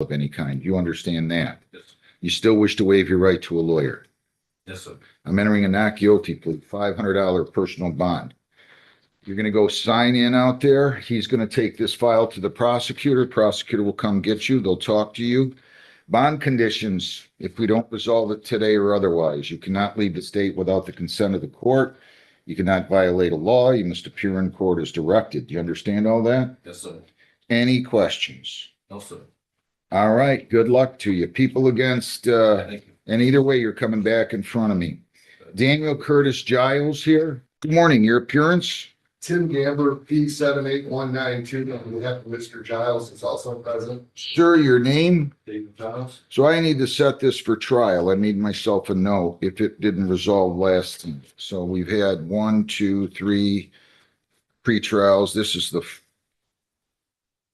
of any kind. You understand that? Yes, You still wish to waive your right to a lawyer. yes, sir. I'm entering a not guilty plea, $500 personal bond. You're going to go sign in out there. He's going to take this file to the prosecutor. Prosecutor will come get you. They'll talk to you. Bond conditions, if we don't resolve it today or otherwise, you cannot leave the state without the consent of the court. You cannot violate a law. You must appear in court as directed. Do you understand all that? Yes, sir. Any questions? No, sir. All right. Good luck to you. People against, Thank you. and either way, you're coming back in front of me. Daniel Curtis Giles here. Good morning. Your appearance? Tim Gambler, P78192, on behalf of Mr. Giles, is also present. Sir, your name? David Giles. So I need to set this for trial. I made myself a note if it didn't resolve last time. So we've had 1, 2, 3 pre-trials. This is the,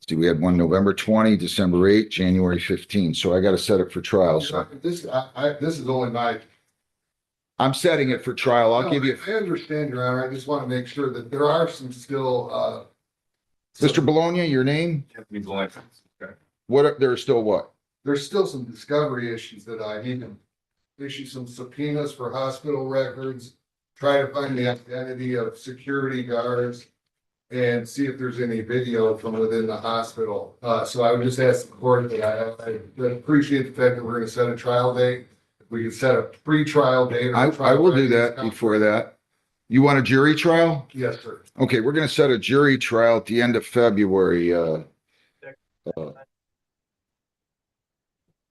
see, we had one November 20, December 8, January 15. So I got to set it for trial. So This is only my. I'm setting it for trial. I'll give you, I understand, Your Honor. I just want to make sure that there are some still, Mr. Bologna, your name? Anthony Blanchard. Okay. What, there's still what? there's still some discovery issues that I need to issue some subpoenas for hospital records, try to find the identity of security guards, and see if there's any video from within the hospital. So I would just ask the court that I appreciate the fact that we're going to set a trial date. If we could set a pre-trial date. or a I trial will do date. that before that. You want a jury trial? Yes, sir. Okay, we're going to set a jury trial at the end of February.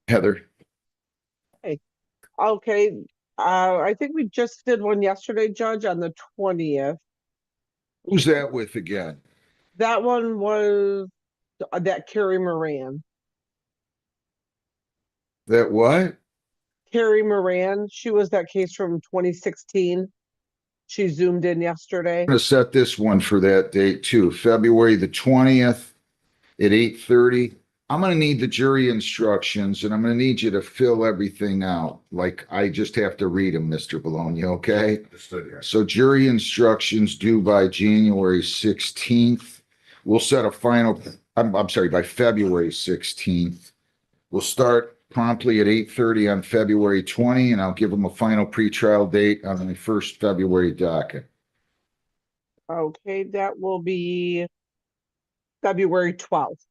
Heather, Okay, I think we just did one yesterday, Judge, on the 20th. who's that with again? That one was that Carrie Moran. That what? Carrie Moran, she was that case from 2016. She zoomed in yesterday. I'm going to set this one for that date too, February the 20th at 8:30. I'm going to need the jury instructions and I'm going to need you to fill everything out. Like I just have to read them, Mr. Bologna, okay? Understood here. So jury instructions due by January 16th. We'll set a final, I'm sorry, by February 16th. We'll start promptly at 8:30 on February 20, and I'll give them a final pretrial date on the first February docket. Okay, that will be February 12th.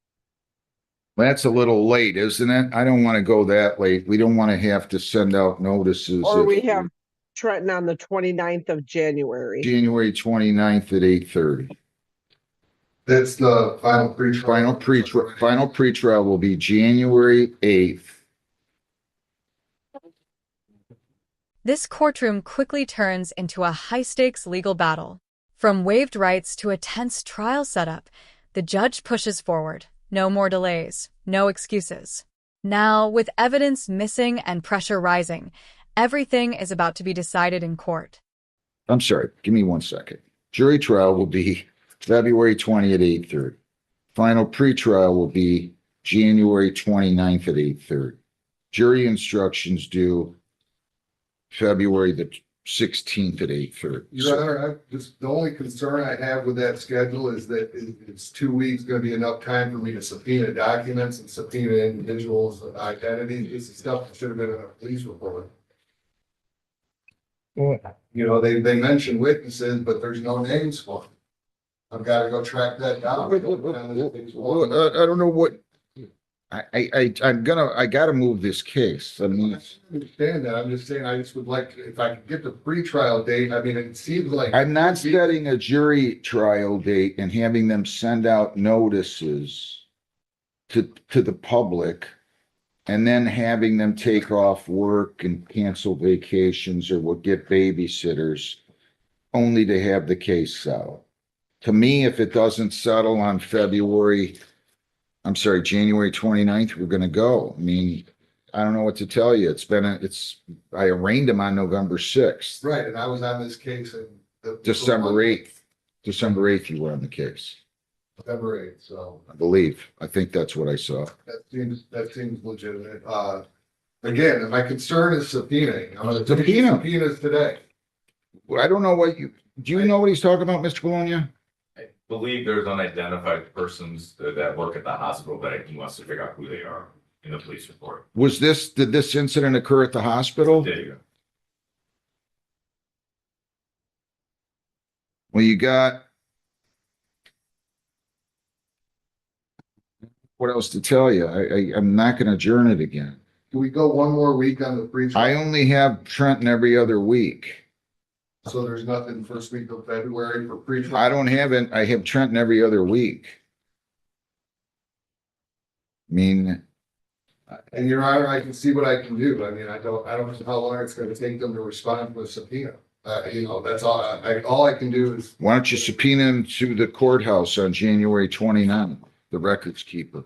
That's a little late, isn't it? I don't want to go that late. We don't want to have to send out notices. Or if we have Trenton on the 29th of January. January 29th at 8:30. That's the final pre-trial. Final pretrial will be January 8th. This courtroom quickly turns into a high-stakes legal battle. From waived rights to a tense trial setup, the judge pushes forward. No more delays, no excuses. Now, with evidence missing and pressure rising, everything is about to be decided in court. I'm sorry, give me 1 second. Jury trial will be February 20 at 8:30. Final pretrial will be January 29th at 8:30. Jury instructions due February the 16th at 8:30. Your Honor, the only concern I have with that schedule is that it's 2 weeks, gonna be enough time for me to subpoena documents and subpoena individuals' identities. This is stuff that should have been in a police report. You know, they mention witnesses, but there's no names for them. I've gotta go track that down. I don't know what, I gotta move this case. I mean, I understand that. I'm just saying, I just would like, if I could get the pretrial date, I mean, it seems like. I'm not setting a jury trial date and having them send out notices to the public and then having them take off work and cancel vacations or will get babysitters only to have the case settle. To me, if it doesn't settle on January 29th, we're gonna go. I mean, I don't know what to tell you. I arraigned him on November 6th. Right, and I was on this case in. December 8th. December 8th, you were on the case, November 8th, so I believe. I think that's what I saw. that seems legitimate. Again, my concern is subpoenaing. I'm gonna issue subpoenas today. I don't know do you know what he's talking about, Mr. Bologna? I believe there's unidentified persons that work at the hospital that he wants to figure out who they are. in the police report. Did this incident occur at the hospital? There you go. Well, you got. What else to tell you? I'm not gonna adjourn it again. Can we go one more week on the I pre-trial? only have Trenton every other week. So there's nothing first week of February for pre-trial? I don't have it. I have Trenton every other week. I mean, And Your Honor, I can see what I can do. I mean, I don't know how long it's gonna take them to respond to a subpoena. That's all, all I can do is, why don't you subpoena him to the courthouse on January 29th, the records keeper?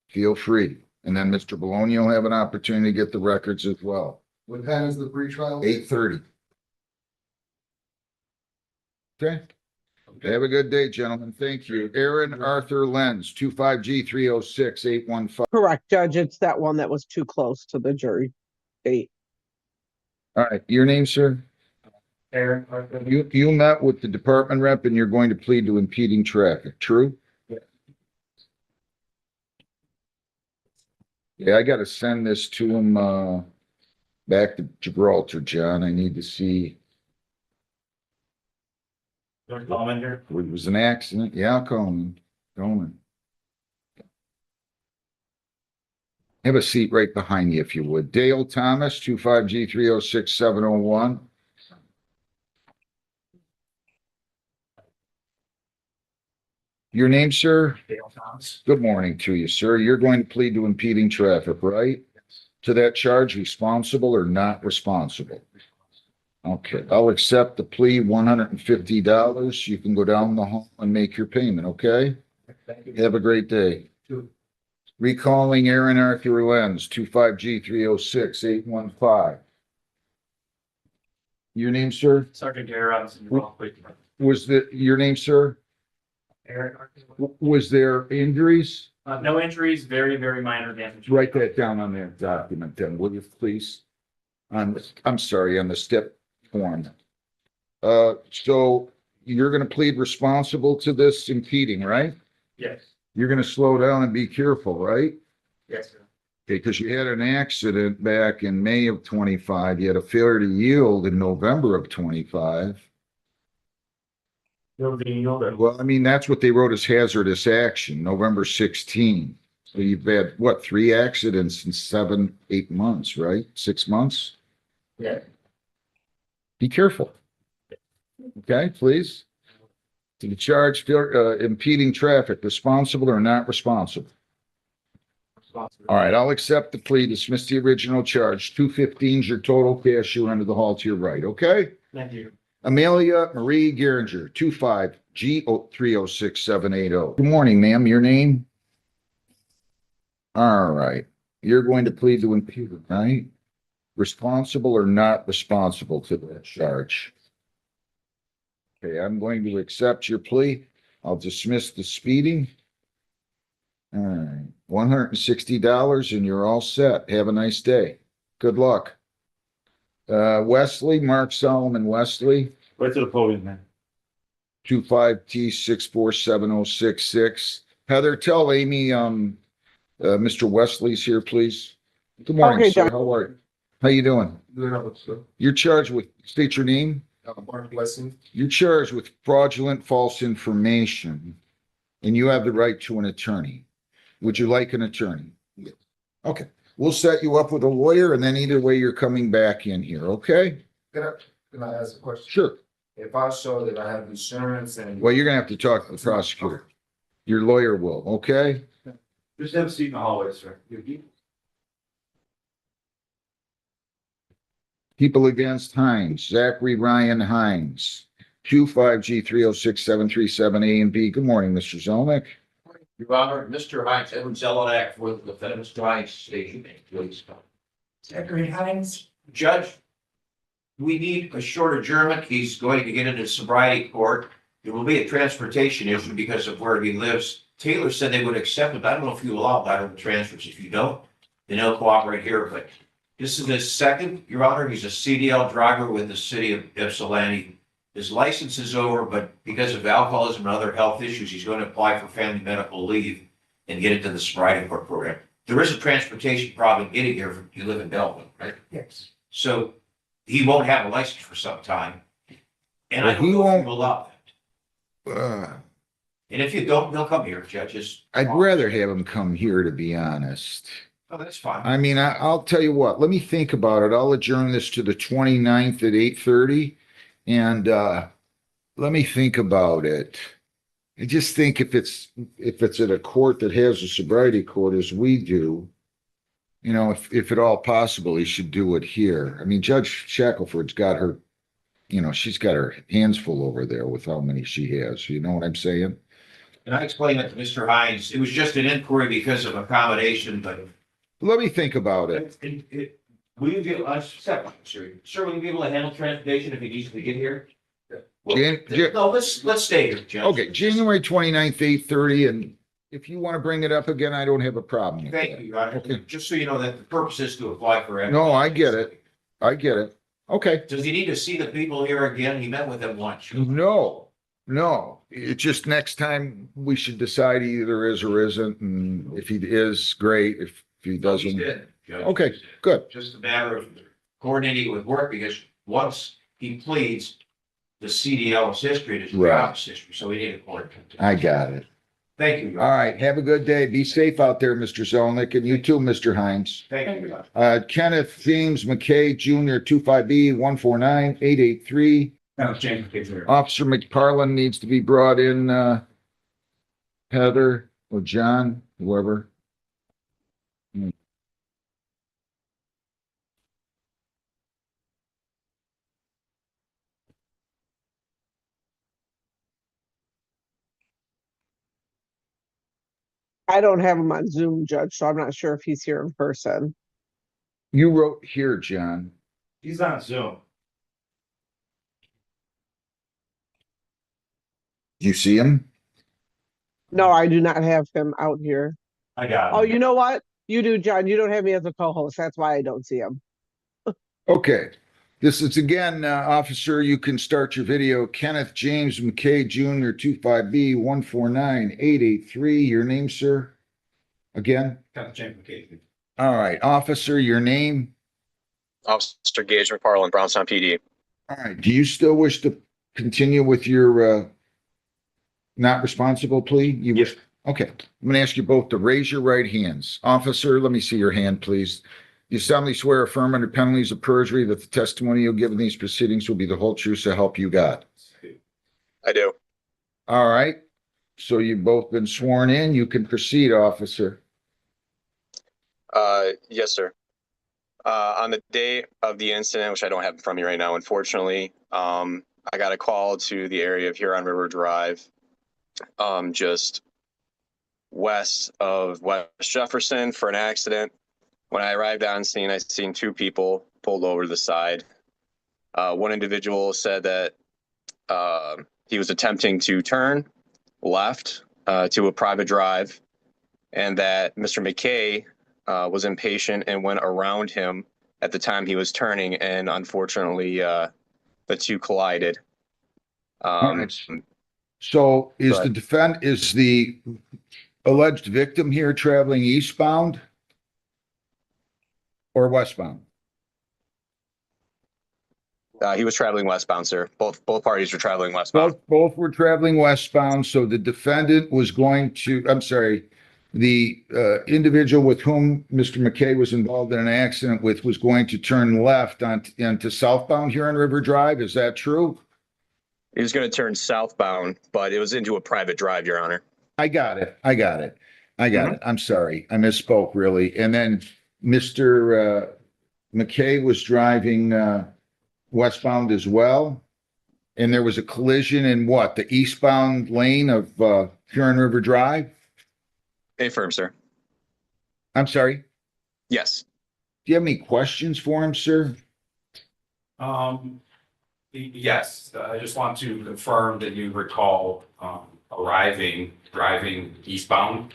Feel free. And then Mr. Bologna will have an opportunity to get the records as well. what time is the pre-trial? 8:30. Okay. Have a good day, gentlemen. Thank you. Aaron Arthur Lenz, 25G306-815. Correct, Judge. It's that one that was too close to the jury date. All right, your name, sir? Aaron. You met with the department rep and you're going to plead to impeding traffic, true? Yeah. Yeah, I gotta send this to him, back to Gibraltar, John. I need to see. Don't call in here. It was an accident. Yeah, I'll call him. Have a seat right behind you if you would. Dale Thomas, 25G306-701. Your name, sir? Dale Thomas. Good morning to you, sir. You're going to plead to impeding traffic, right? To that charge, responsible or not responsible? Okay, I'll accept the plea, $150. You can go down the hall and make your payment, okay? Thank you. Have a great day. Two. Recalling Aaron Arthur Lenz, 25G306-815. Your name, sir? Sergeant Gary Robinson, you're wrong. Wait. Your name, sir? Aaron. Was there injuries? No injuries, very, very minor damage. Write that down on that document then, will you please? I'm sorry, on the step form. So you're gonna plead responsible to this impeding, right? Yes, You're gonna slow down and be careful, right? yes, sir. Okay, because you had an accident back in May of 25. You had a failure to yield in November of 25. You'll be, Well, I mean, that's what they wrote as hazardous action, November 16. So you've had, what, 3 accidents in 7, 8 months, right? 6 months? Yeah. Be careful. Okay, please. To the charge, impeding traffic, responsible or not responsible? All right, I'll accept the plea, dismiss the original charge. 215 is your total cash. You're under the hall to your right, okay? Thank you. Amelia Marie Geringer, 25G306780. Good morning, ma'am. Your name? All right. You're going to plead to impede, right? Responsible or not responsible to that charge? Okay, I'm going to accept your plea. I'll dismiss the speeding. All right, $160 and you're all set. Have a nice day. Good luck. Wesley, Mark Solomon Wesley, Right to the podium, man. 25T647066. Heather, tell Amy, Mr. Wesley's here, please. Good morning, Okay, sir. Doc. How are you? How you doing? State You're charged with, state your name. Mark Blessing. You're charged with fraudulent false information, and you have the right to an attorney. Would you like an attorney? Yes. Okay, we'll set you up with a lawyer, and then either way, you're coming back in here, okay? Can I ask a question? Sure. If I show that I have insurance and. Well, you're gonna have to talk to the prosecutor. Your lawyer will, okay? Just have a seat in the hallway, sir. People against Hines, Zachary Ryan Hines, 25G306737 A and B. Good morning, Mr. Zelnick. Your Honor, Mr. Hines, Edward Zelenak for the defendant's Hines station, please. Zachary Hines. Judge, we need a short adjournment. He's going to get into sobriety court. There will be a transportation issue because of where he lives. Taylor said they would accept it. I don't know if you allow lateral transfers. If you don't, then he'll cooperate here, but this is his second, Your Honor. He's a CDL driver with the city of Ypsilanti. His license is over, but because of alcoholism and other health issues, he's going to apply for family medical leave and get into the sobriety court program. there is a transportation problem getting here if you live in Belleville, right? Yes. So he won't have a license for some time. And I Well, don't he know if won't- you allow that. And if you don't, he'll come here, judges. I'd rather have him come here, to be honest. Oh, that's fine. I mean, I'll tell you what, let me think about it. I'll adjourn this to the 29th at 8:30. And, let me think about it. I just think if it's at a court that has a sobriety court as we do, you know, if at all possible, he should do it here. I mean, Judge Shackelford's got her, you know, she's got her hands full over there with how many she has. You know what I'm saying? And I explained it to Mr. Hines. It was just an inquiry because of accommodation, but Let me think about it. will you be, sir, will you be able to handle transportation if he needs to get here? No, let's stay here, Judge. Okay, January 29th, 8:30, and if you want to bring it up again, I don't have a problem with Thank that. you, Your Honor. Okay. Just so you know that the purpose is to apply for. No, I get it. I get it. Okay. Does he need to see the people here again? He met with them once. No, it's just next time we should decide he either is or isn't, and if he is, great. If he He doesn't, did, Judge. okay, good. Just a matter of coordinating with work, because once he pleads, the CDL's history is Right. job's history, so we need to coordinate. I got it. Thank you, Your All Honor. right, have a good day. Be safe out there, Mr. Zelnick, and you too, Mr. Hines. Thank you, Your Honor. Kenneth James McKay Jr., 25B 149883. No, James, kids here. Officer McParlin needs to be brought in, Heather or John, whoever. I don't have him on Zoom, Judge, so I'm not sure if he's here in person. You wrote here, John. He's on Zoom. Do you see him? No, I do not have him out here. I got Oh, him. you know what? You do, John. You don't have me as a co-host. That's why I don't see him. Okay. This is again, officer, you can start your video. Kenneth James McKay Jr., 25B 149883. Your name, sir? Again? James McKay. All right, officer, your name? Officer Gage McParland, Brownstown PD. All right, do you still wish to continue with your not responsible plea? You wish? Okay, I'm gonna ask you both to raise your right hands. Officer, let me see your hand, please. You solemnly swear affirm under penalties of perjury that the testimony you'll give in these proceedings will be the whole truth, so help you God. I do. All right, so you've both been sworn in. You can proceed, officer. Yes, sir. On the day of the incident, which I don't have in front of me right now, unfortunately, I got a call to the area of Huron River Drive, just west of West Jefferson for an accident. When I arrived on scene, I seen two people pulled over to the side. One individual said that he was attempting to turn left to a private drive, and that Mr. McKay was impatient and went around him at the time he was turning, and unfortunately, the two collided. All right. So is Go is the alleged victim here traveling eastbound or westbound? He was traveling westbound, sir. Both parties were traveling westbound. Both were traveling westbound, so the defendant was going to, I'm sorry, the individual with whom Mr. McKay was involved in an accident with was going to turn left onto southbound Huron River Drive. Is that true? He was going to turn southbound, but it was into a private drive, Your Honor. I got it. I'm sorry. I misspoke, really. And then Mr. McKay was driving westbound as well. And there was a collision in what? The eastbound lane of Huron River Drive? Affirm, sir. I'm sorry. Yes. Do you have any questions for him, sir? Yes, I just want to confirm that you recall driving eastbound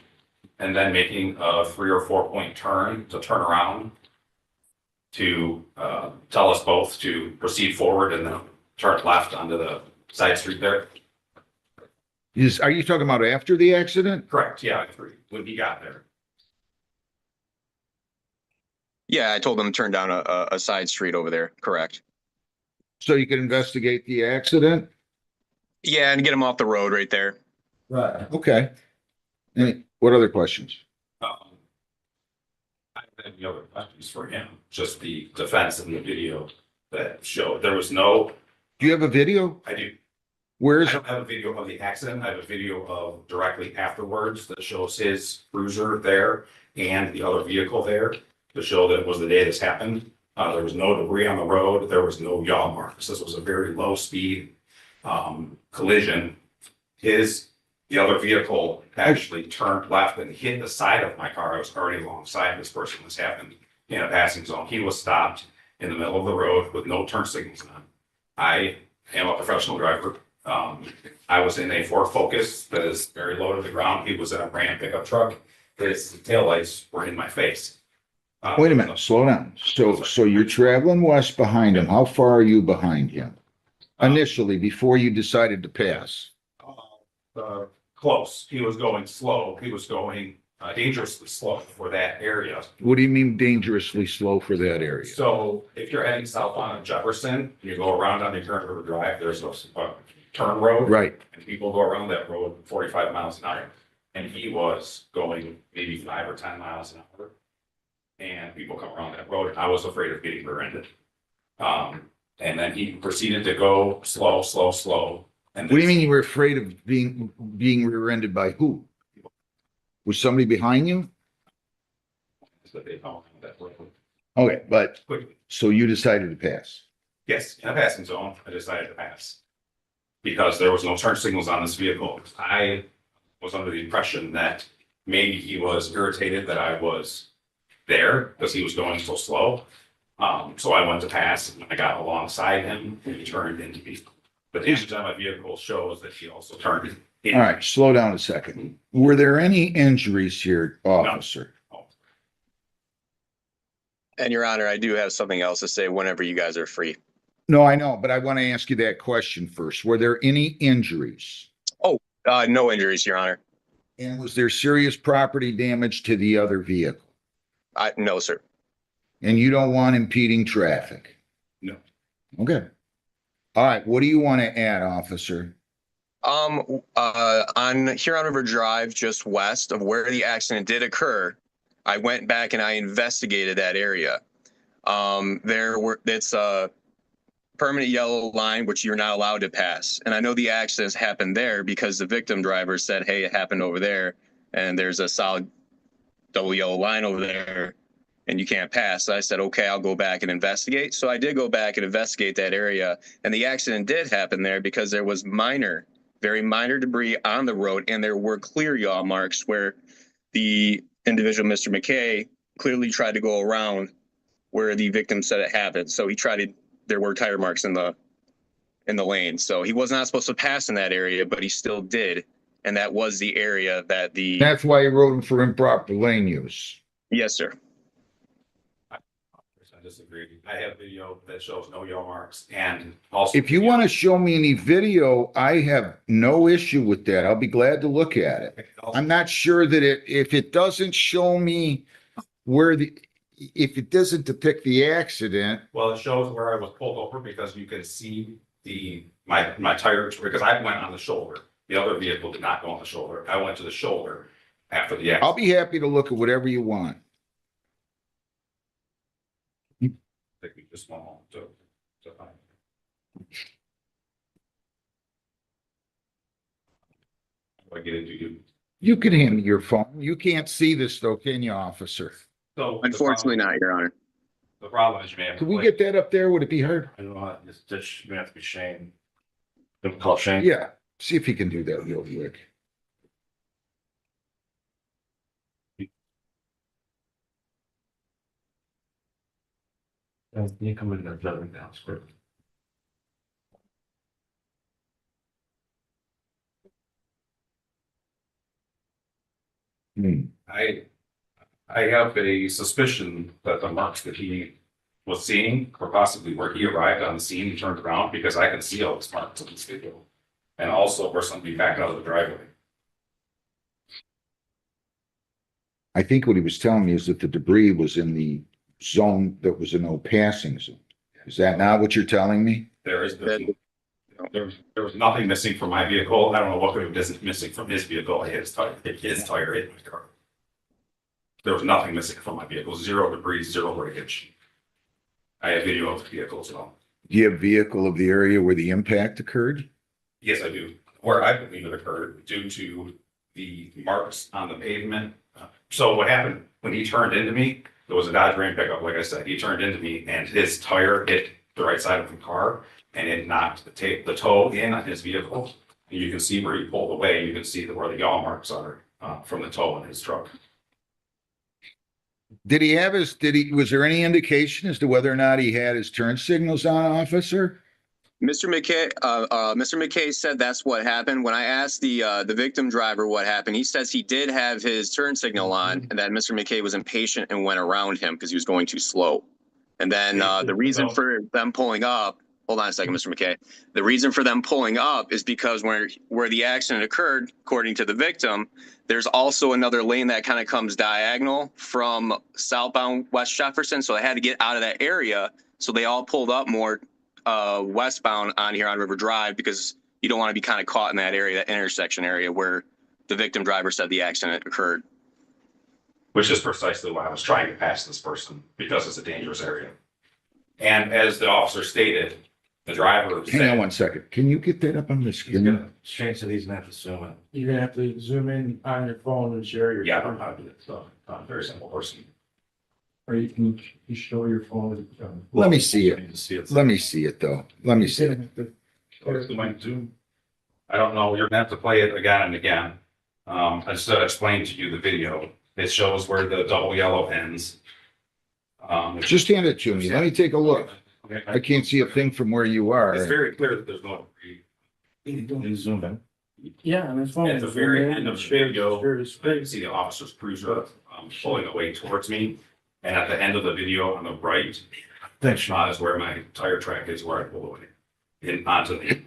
and then making a 3 or 4 point turn to turn around to tell us both to proceed forward and then turn left onto the side street there. Are you talking about after the accident? Correct, yeah, I agree, when he got there. Yeah, I told them to turn down a side street over there. Correct. So you can investigate the accident? Yeah, and get them off the road right there. Right. Okay. What other questions? I don't have any other questions for him, just the defense in the video that showed there was no, Do you have a video? I do. Where I is it? don't have a video of the accident. I have a video of directly afterwards that shows his cruiser there and the other vehicle there to show that it was the day this happened. There was no debris on the road. There was no yaw marks. This was a very low speed collision. The other vehicle actually turned left and hit the side of my car. I was already alongside this person. This happened in a passing zone. He was stopped in the middle of the road with no turn signals on. I am a professional driver. I was in a Ford Focus that is very low to the ground. He was in a Ram pickup truck. His taillights were in my face. Wait a minute, slow down. So you're traveling west behind him. How far are you behind him? Initially, before you decided to pass? Close. He was going slow. He was going dangerously slow for that area. What do you mean dangerously slow for that area? So if you're heading south on Jefferson, you go around on the Current River Drive, there's a turn road. Right. And people go around that road 45 miles an hour. And he was going maybe 5 or 10 miles an hour. And people come around that road, and I was afraid of getting rear-ended. And then he proceeded to go slow, slow, slow. And What do you mean you were afraid of being rear-ended by who? Was somebody behind you? That they found that road Okay, but, quickly. so you decided to pass? Yes, in a passing zone, I decided to pass. Because there was no turn signals on this vehicle. I was under the impression that maybe he was irritated that I was there because he was going so slow. So I went to pass and I got alongside him and he turned into me. The damage on my vehicle shows that he also turned. All right, slow down a second. Were there any injuries here, officer? And Your Honor, I do have something else to say whenever you guys are free. No, I know, but I want to ask you that question first. Were there any injuries? No injuries, Your Honor. And was there serious property damage to the other vehicle? No, sir. And you don't want impeding traffic? No. Okay. All right, what do you want to add, officer? On Huron River Drive, just west of where the accident did occur, I went back and I investigated that area. It's a permanent yellow line, which you're not allowed to pass. And I know the accidents happened there because the victim driver said, hey, it happened over there. And there's a solid double yellow line over there and you can't pass. So I said, okay, I'll go back and investigate. So I did go back and investigate that area. And the accident did happen there because there was very minor debris on the road. And there were clear yaw marks where the individual, Mr. McKay, clearly tried to go around where the victim said it happened. So there were tire marks in the lane. So he was not supposed to pass in that area, but he still did. And that was the area that That's why you wrote him for improper lane use. Yes, sir. I disagree. I have video that shows no yaw marks and also. If you want to show me any video, I have no issue with that. I'll be glad to look at it. I'm not sure that if it doesn't show me if it doesn't depict the accident. Well, it shows where I was pulled over because you can see my tires, because I went on the shoulder. The other vehicle did not go on the shoulder. I went to the shoulder after the accident. I'll be happy to look at whatever you want. Take me just one moment to find it. How do I get into you? You can hand me your phone. You can't see this though, can you, officer? So Unfortunately not, Your Honor. the problem is you may have. Could we get that up there? Would it be hard? I don't know, this may have to be Shane. Don't call Shane. Yeah, see if he can do that real quick. You come in there, jumping down, squirt. I have a suspicion that the marks that he was seeing, or possibly where he arrived on the scene and turned around, because I can see all the marks in this video. And also where somebody backed out of the driveway. I think what he was telling me is that the debris was in the zone that was a no passing zone. Is that not what you're telling me? There was nothing missing from my vehicle. I don't know what could have been missing from his vehicle. His tire hit my car. There was nothing missing from my vehicle. 0 debris, 0 breakage. I have video of the vehicle as well. Do you have vehicle of the area where the impact occurred? Yes, I do. Where I believe it occurred due to the marks on the pavement. So what happened when he turned into me, there was a Dodge Ram pickup, like I said, he turned into me and his tire hit the right side of the car and it knocked the toe in on his vehicle. And you can see where he pulled away. You can see where the yaw marks are from the toe in his truck. Was there any indication as to whether or not he had his turn signals on, officer? Mr. McKay said that's what happened. When I asked the victim driver what happened, he says he did have his turn signal on and that Mr. McKay was impatient and went around him because he was going too slow. And then the reason for them pulling up, hold on a second, Mr. McKay. The reason for them pulling up is because where the accident occurred, according to the victim, there's also another lane that kind of comes diagonal from southbound West Jefferson. So they had to get out of that area. So they all pulled up more westbound on here on River Drive because you don't want to be kind of caught in that area, that intersection area where the victim driver said the accident occurred. Which is precisely why I was trying to pass this person, because it's a dangerous area. And as the officer stated, the driver Hang on said, one second. Can you get that up on the He's screen? gonna change to these and have to zoom in. You're gonna have to zoom in on your phone and share your. yeah, I don't know how to do that stuff. I'm a very simple person. Or you can show your phone. Let me see it. You can see it. Let me see it though. Let me see it. I don't know, you're gonna have to play it again and again. I just explained to you the video. It shows where the double yellow ends. Just hand it to me. Let me take a look. Okay. I can't see a thing from where you It's are. very clear that there's no debris. You zoom in. Yeah, and it's phone. At the very end of the video, you can see the officer's cruiser pulling away towards me. And at the end of the video on the right, Thanks, is where my tire track is, where I pull away. Onto the.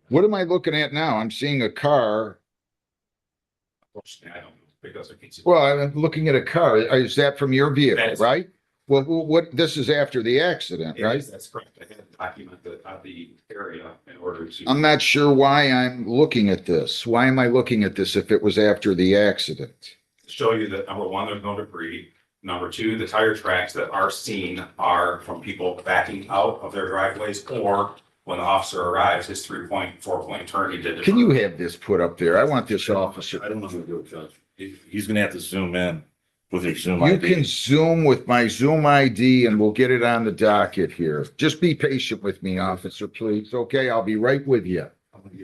What am I looking at now? I'm seeing a car. I don't know, because I can't see. Well, I'm looking at a car. Is that from your vehicle, That is- right? Well, this is after the accident, It right? is, that's correct. I had to document the area in order to. I'm not sure why I'm looking at this. Why am I looking at this if it was after the accident? Show you that number one, there's no debris. Number two, the tire tracks that are seen are from people backing out of their driveways, or when the officer arrives, his 3.4 turn, he did. Can you have this put up there? I want this officer. I don't know how to do it, Judge. He's gonna have to zoom in with your Zoom You ID. can Zoom with my Zoom ID and we'll get it on the docket here. Just be patient with me, officer, please. Okay, I'll be right with you.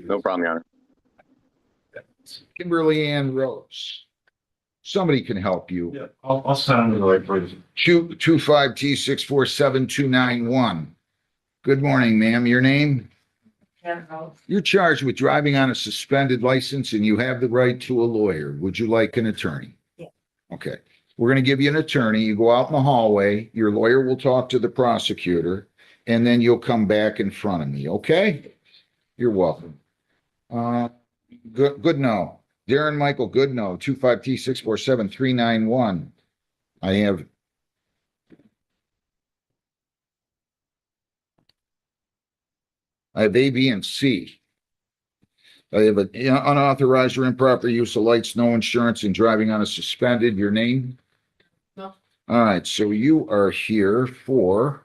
No problem, Your Honor. Kimberly Ann Rose. Somebody can help you. Yeah, I'll send him to the right person. 25T647291. Good morning, ma'am. Your name? You're charged with driving on a suspended license and you have the right to a lawyer. Would you like an attorney? Yeah. Okay. We're going to give you an attorney. You go out in the hallway. Your lawyer will talk to the prosecutor and then you'll come back in front of me. Okay? You're welcome. Good no. Darren Michael Goodnow, 25T647391. I have A, B, and C. I have an unauthorized or improper use of lights, no insurance, and driving on a suspended. Your name? No. All right, so you are here for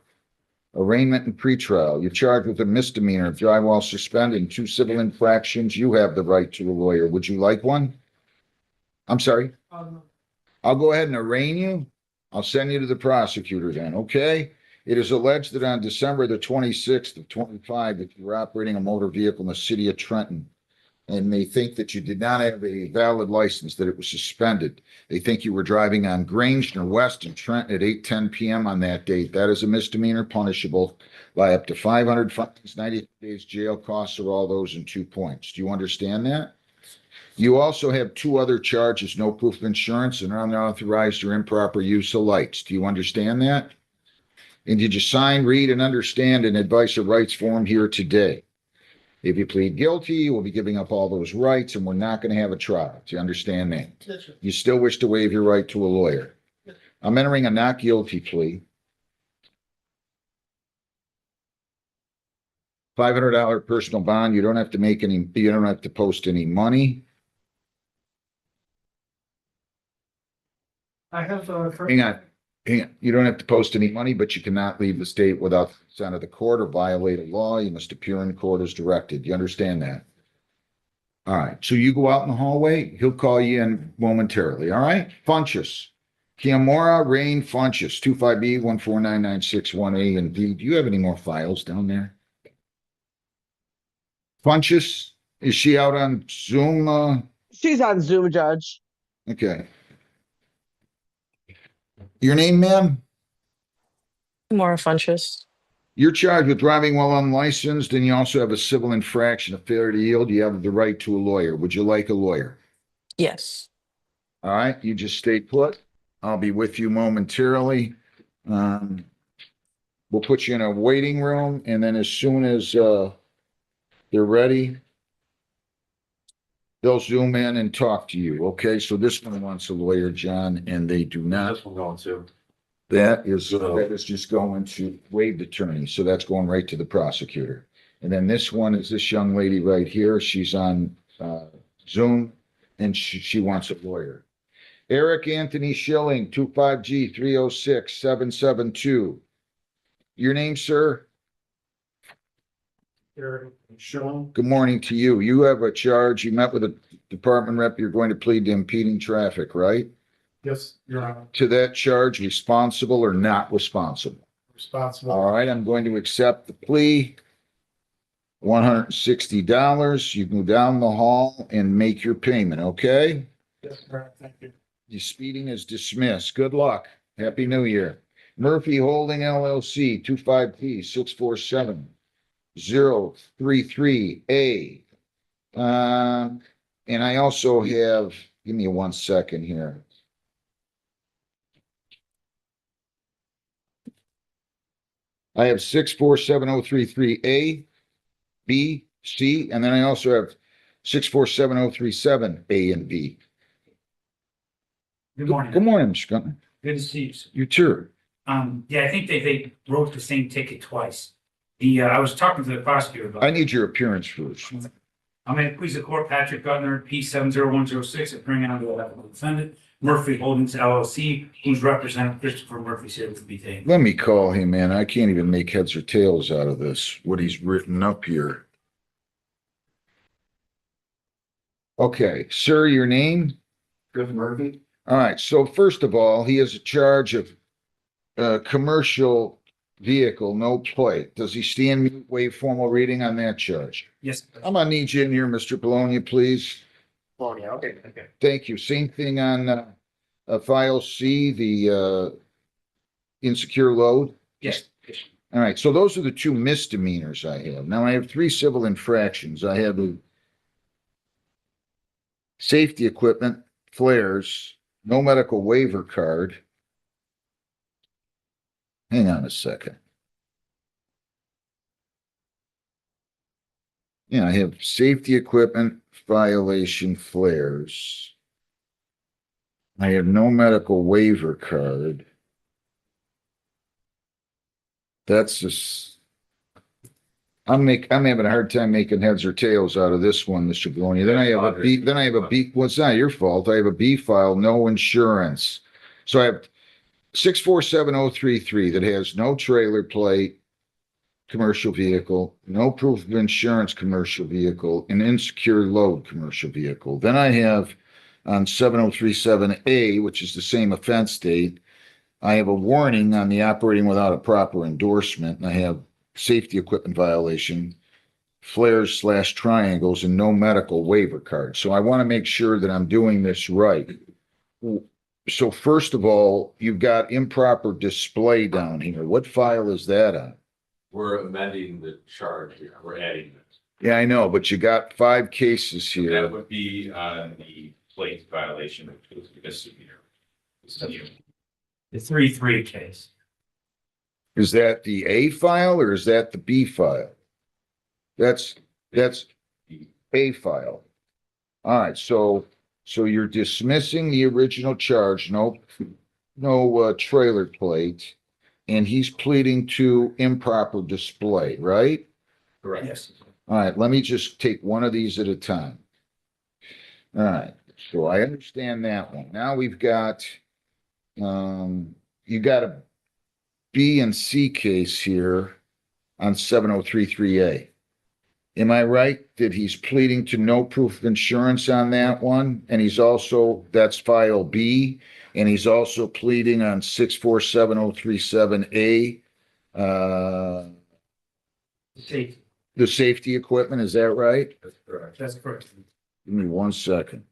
arraignment and pretrial. You're charged with a misdemeanor of drive while suspended and 2 civil infractions. You have the right to a lawyer. Would you like one? I'm sorry? I'll go ahead and arraign you. I'll send you to the prosecutor then, okay? It is alleged that on December the 26th of 25, that you were operating a motor vehicle in the city of Trenton. And they think that you did not have a valid license, that it was suspended. They think you were driving on Grangeville West in Trenton at 8:10 p.m. on that date. That is a misdemeanor punishable by up to 500 fines, 90 days jail, costs are all those in 2 points. Do you understand that? You also have 2 other charges, no proof of insurance and unauthorized or improper use of lights. Do you understand that? And did you sign, read, and understand an advice of rights form here today? If you plead guilty, you will be giving up all those rights and we're not going to have a trial. Do you understand that? You still wish to waive your right to a lawyer? I'm entering a not guilty plea. $500 personal bond. You don't have to you don't have to post any money. I have, Hang on. You don't have to post any money, but you cannot leave the state without the consent of the court or violate a law. You must appear in court as directed. You understand that? All right. So you go out in the hallway. He'll call you in momentarily. All right. Funchess. Kiamora Rain Funchess, 25B 14996 and B. Do you have any more files down there? Funchess, is she out on Zoom? She's on Zoom, Judge. Okay. Your name, ma'am? More Funchess. You're charged with driving while unlicensed, and you also have a civil infraction, a failure to yield. You have the right to a lawyer. Would you like a lawyer? Yes. All right, you just stay put. I'll be with you momentarily. We'll put you in a waiting room, and then as soon as they're ready, they'll zoom in and talk to you. Okay, so this one wants a lawyer, John, and they do not. This one going to. That is just going to waived attorney, so that's going right to the prosecutor. And then this one is this young lady right here. She's on Zoom, and she wants a lawyer. Eric Anthony Schilling, 25G 306-772. Your name, sir? Eric Schilling. Good morning to you. You have a charge. You met with a department rep. You're going to plead to impeding traffic, right? Yes, Your Honor. To that charge, responsible or not responsible? Responsible. All right, I'm going to accept the plea. $160. You can go down the hall and make your payment, okay? Yes, Your Honor. Thank you. Your speeding is dismissed. Good luck. Happy New Year. Murphy Holding LLC, 25P 647-033A. And I also have, give me 1 second here. I have 647-033A, B, C, and then I also have 647-037A and B. Good morning. Good morning, Mr. Gunter. Good to see you. You too. Yeah, I think they wrote the same ticket twice. I was talking to the prosecutor about. I need your appearance first. I'm in please the court, Patrick Gutner, P70106, appearing on behalf of the defendant, Murphy Holdings LLC, who's representing Christopher Murphy's here to be taken. Let me call him in. I can't even make heads or tails out of this, what he's written up here. Okay, sir, your name? Griffin Murphy. All right, so first of all, he has a charge of commercial vehicle, no plate. Does he stand mute, waive formal reading on that charge? Yes. I'm gonna need you in here, Mr. Bologna, please. Oh, yeah, okay. Thank you. Same thing on file C, the insecure load. Yes. All right, so those are the two misdemeanors I have. Now I have 3 civil infractions. I have a safety equipment, flares, no medical waiver card. Hang on a second. Yeah, I have safety equipment violation, flares. I have no medical waiver card. That's just, I'm having a hard time making heads or tails out of this one, Mr. Bologna. Then I have a B, well, it's not your fault. I have a B file, no insurance. So I have 647033 that has no trailer plate, commercial vehicle, no proof of insurance, commercial vehicle, an insecure load, commercial vehicle. Then I have on 7037A, which is the same offense date, I have a warning on the operating without a proper endorsement, and I have safety equipment violation, flares / triangles, and no medical waiver card. So I want to make sure that I'm doing this right. So first of all, you've got improper display down here. What file is that on? We're amending the charge here. We're adding this. Yeah, I know, but you got 5 cases That here. would be on the plate violation, which was a misdemeanor. The 3-3 case. Is that the A file or is that the B file? That's the A file. All right, so you're dismissing the original charge, no trailer plate, and he's pleading to improper display, right? Correct. Yes. All right, let me just take one of these at a time. All right, so I understand that one. Now we've got, you got a B and C case here on 7033A. Am I right that he's pleading to no proof of insurance on that one? And he's also, that's file B, and he's also pleading on 647037A, Safety. the safety equipment, is that right? That's correct. That's correct. Give me 1 second.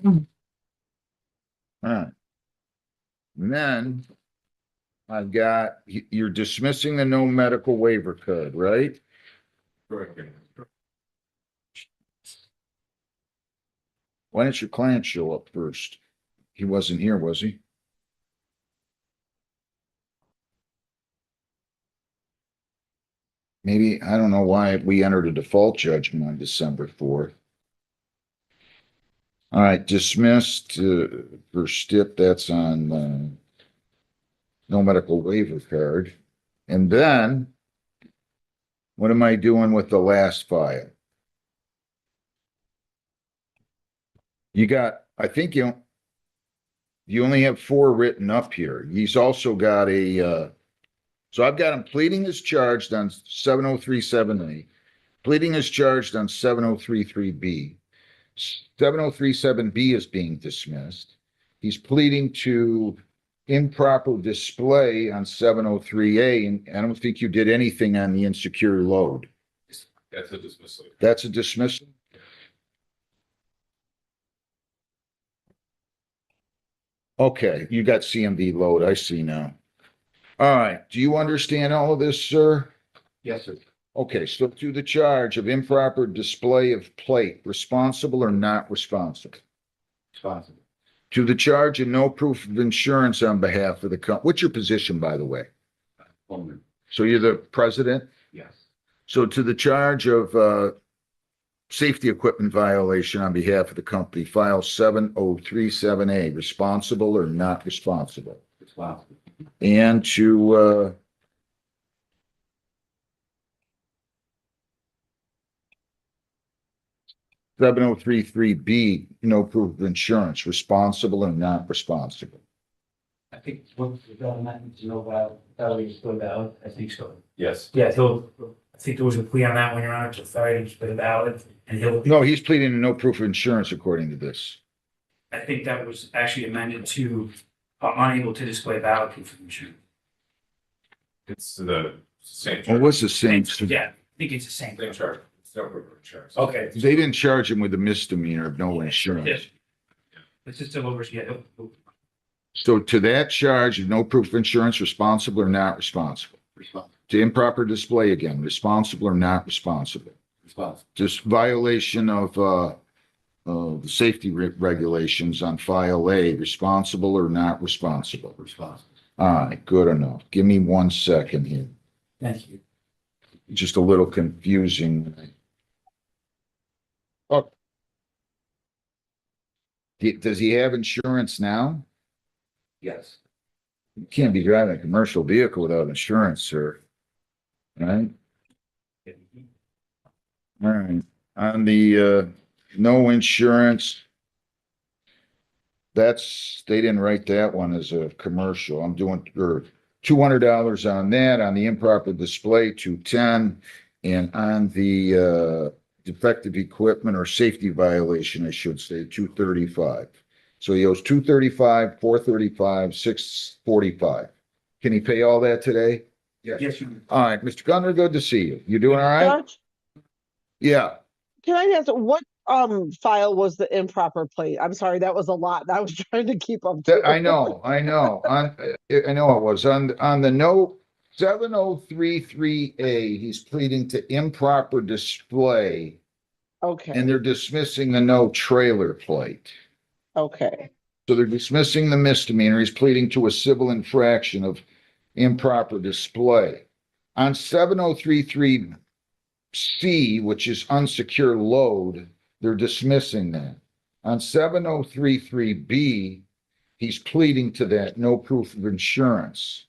All right. And then I've got, you're dismissing the no medical waiver code, right? Correct. Why didn't your client show up first? He wasn't here, was he? Maybe, I don't know why we entered a default judgment on December 4th. All right, dismissed for STIP, that's on no medical waiver card. And then, what am I doing with the last file? You got, I think you only have 4 written up here. He's also got a, so I've got him pleading as charged on 7037A, pleading as charged on 7033B. 7037B is being dismissed. He's pleading to improper display on 703A, and I don't think you did anything on the insecure load. That's a dismissal. That's a dismissal? Okay, you got CMV load, I see now. All right, do you understand all of this, sir? Yes, sir. Okay, so to the charge of improper display of plate, responsible or not responsible? Responsible. To the charge of no proof of insurance on behalf of the company. What's your position, by the way? Owner. So you're the president? Yes. So to the charge of safety equipment violation on behalf of the company, file 7037A, responsible or not responsible? Responsible. And to 7033B, no proof of insurance, responsible or not responsible? I think what the government needs to know about, that way it's still valid. I think so. Yes. Yeah, I think there was a plea on that one, Your Honor, to authority to put it valid, and No, he's pleading to no proof of insurance according to this. I think that was actually amended to unable to display valid proof of insurance. It's the same. Well, what's the same? Yeah, I think it's the same. Same charge. It's no proof of insurance. Okay. They didn't charge him with a misdemeanor of no insurance. It's just a over, yeah. So to that charge of no proof of insurance, responsible or not responsible? Responsible. To improper display again, responsible or not responsible? Responsible. Just violation of the safety regulations on file A, responsible or not responsible? Responsible. All right, good enough. Give me 1 second here. Thank you. Just a little confusing. Oh. Does he have insurance now? Yes. You can't be driving a commercial vehicle without insurance, sir. Right? All right. On the no insurance, they didn't write that one as a commercial. I'm doing $200 on that, on the improper display, 210, and on the defective equipment or safety violation, I should say, 235. So he owes 235, 435, 645. Can he pay all that today? Yes, you. All right, Mr. Gunner, good to see you. You doing all right? Judge, Yeah. can I ask, what file was the improper plate? I'm sorry, that was a lot. I was trying to keep up. I know. I know it was on the note 7033A. He's pleading to improper display, Okay, and they're dismissing the no trailer plate. okay, So they're dismissing the misdemeanor. He's pleading to a civil infraction of improper display. On 7033C, which is unsecure load, they're dismissing that. On 7033B, he's pleading to that, no proof of insurance.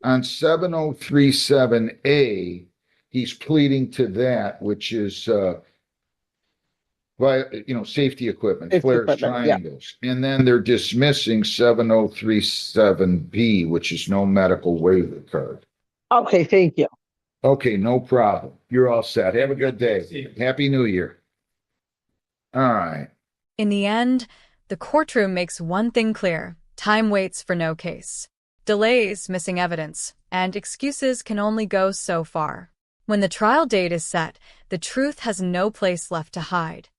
On 7037A, he's pleading to that, which is, safety equipment, Safety flares, equipment, yeah. triangles. And then they're dismissing 7037B, which is no medical waiver card. Okay, thank you. Okay, no problem. You're all set. Have a good day. Happy New Year. All right. In the end, the courtroom makes one thing clear: time waits for no case. Delays, missing evidence, and excuses can only go so far. When the trial date is set, the truth has no place left to hide.